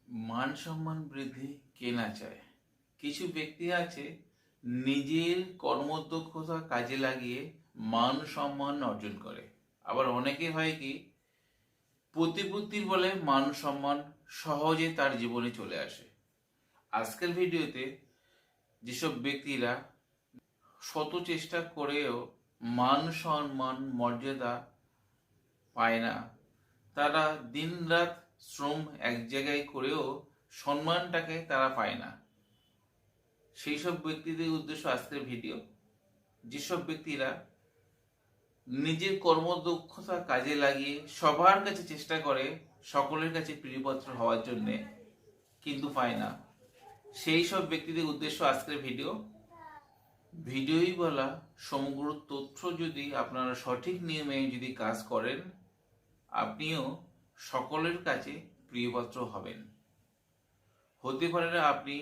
মান সম্মান বৃদ্ধি কে না চায়। কিছু ব্যক্তি আছে নিজের কর্মদক্ষতা কাজে লাগিয়ে মান সম্মান অর্জন করে। আবার অনেকে হয় কি প্রতিপত্তির বলে মান সম্মান সহজে তার জীবনে চলে আসে। আজকের ভিডিওতে যেসব ব্যক্তিরা শত চেষ্টা করেও মান সম্মান মর্যাদা পায় না, তারা দিনরাত শ্রম এক জায়গায় করেও সম্মানটাকে তারা পায় না, সেই সব ব্যক্তিদের উদ্দেশ্য আজকের ভিডিও। যেসব ব্যক্তিরা নিজের কর্মদক্ষতা কাজে লাগিয়ে সবার কাছে চেষ্টা করে সকলের কাছে প্রিয়পাত্র হওয়ার জন্যে, কিন্তু পায় না, সেই সব ব্যক্তিদের উদ্দেশ্য আজকের ভিডিওই বলা সমগ্র তথ্য যদি আপনারা সঠিক নিয়মে যদি কাজ করেন, আপনিও সকলের কাছে প্রিয়পাত্র হবেন। হতে পারে না আপনি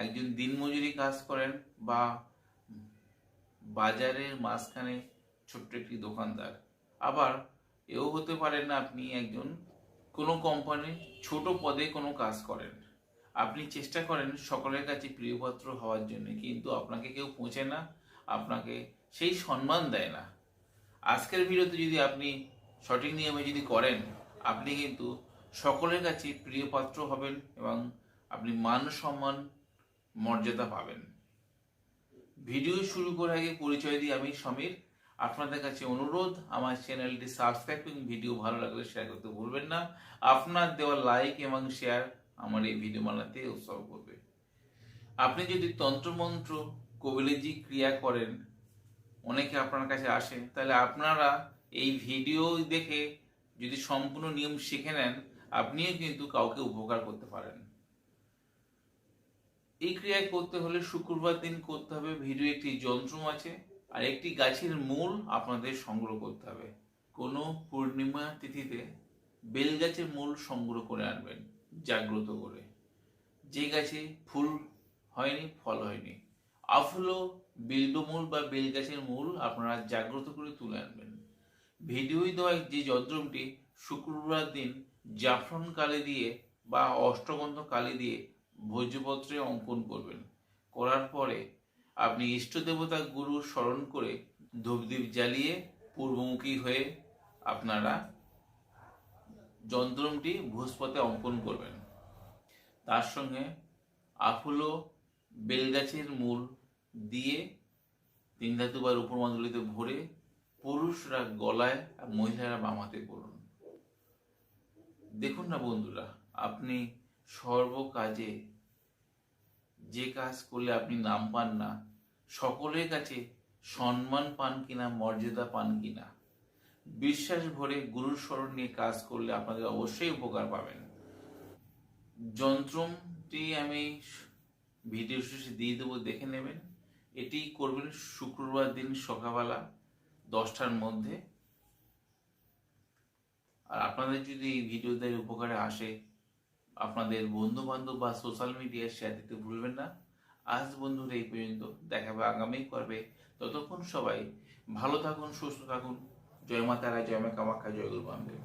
একজন দিনমজুরি কাজ করেন বা বাজারের মাঝখানে ছোট্ট একটি দোকানদার, আবার এও হতে পারে না আপনি একজন কোনো কোম্পানির ছোট পদে কোনো কাজ করেন। আপনি চেষ্টা করেন সকলের কাছে প্রিয়পাত্র হওয়ার জন্য, কিন্তু আপনাকে কেউ পৌঁছে না, আপনাকে সেই সম্মান দেয় না। আজকের ভিডিওতে যদি আপনি সঠিক নিয়মে যদি করেন, আপনি কিন্তু সকলের কাছে প্রিয়পাত্র হবেন এবং আপনি মান সম্মান মর্যাদা পাবেন। ভিডিও শুরু করার আগে পরিচয় দিই, আমি সমীর। আপনাদের কাছে অনুরোধ, আমার চ্যানেলটি সাবস্ক্রাইব এবং ভিডিও ভালো লাগলে শেয়ার করতে ভুলবেন না। আপনার দেওয়া লাইক এবং শেয়ার আমার এই ভিডিও বানাতে উৎসাহ করবে। আপনি যদি তন্ত্রমন্ত্র কবিরাজি ক্রিয়া করেন, অনেকে আপনার কাছে আসে, তাহলে আপনারা এই ভিডিও দেখে যদি সম্পূর্ণ নিয়ম শিখে নেন, আপনিও কিন্তু কাউকে উপকার করতে পারেন। এই ক্রিয়া করতে হলে শুক্রবার দিন করতে হবে। ভিডিও একটি যন্ত্র আছে আর একটি গাছের মূল আপনাদের সংগ্রহ করতে হবে। কোনো পূর্ণিমা তিথিতে বেল গাছের মূল সংগ্রহ করে আনবেন জাগ্রত করে। যে গাছে ফুল হয়নি, ফল হয়নি, আফুলো বিল্বমূল বা বেল গাছের মূল আপনারা জাগ্রত করে তুলে আনবেন। ভিডিওই দেওয়া যে যন্ত্রটি শুক্রবার দিন জাফরান কালি দিয়ে বা অষ্টগন্ধ কালি দিয়ে ভোজ্যপত্রে অঙ্কন করবেন। করার পরে আপনি ইষ্ট দেবতা গুরু স্মরণ করে ধূপদীপ জ্বালিয়ে পূর্বমুখী হয়ে আপনারা যন্ত্রটি ভূস্পতে অঙ্কন করবেন। তার সঙ্গে আফুলো বেলগাছের মূল দিয়ে 3 ধাতু বা রূপোর মাদুলিতে ভরে পুরুষরা গলায় আর মহিলারা বাম হাতে পড়ুন। দেখুন না বন্ধুরা, আপনি সর্বকাজে যে কাজ করলে আপনি নাম পান না, সকলের কাছে সম্মান পান কিনা, মর্যাদা পান কিনা। বিশ্বাস ভরে গুরুর স্মরণ নিয়ে কাজ করলে আপনাদের অবশ্যই উপকার পাবেন। যন্ত্রটি আমি ভিডিও শেষে দিয়ে দেবো, দেখে নেবেন। এটি করবেন শুক্রবার দিন সকালবেলা 10টার মধ্যে। আর আপনাদের যদি এই ভিডিওতে উপকারে আসে, আপনাদের বন্ধু বান্ধব বা সোশ্যাল মিডিয়ায় শেয়ার দিতে ভুলবেন না। আজ বন্ধুরা এই পর্যন্ত, দেখা হবে আগামী পর্বে। ততক্ষণ সবাই ভালো থাকুন, সুস্থ থাকুন। জয় মা তারা, জয় মা কামাখ্যা, জয় গুরু বামদেব।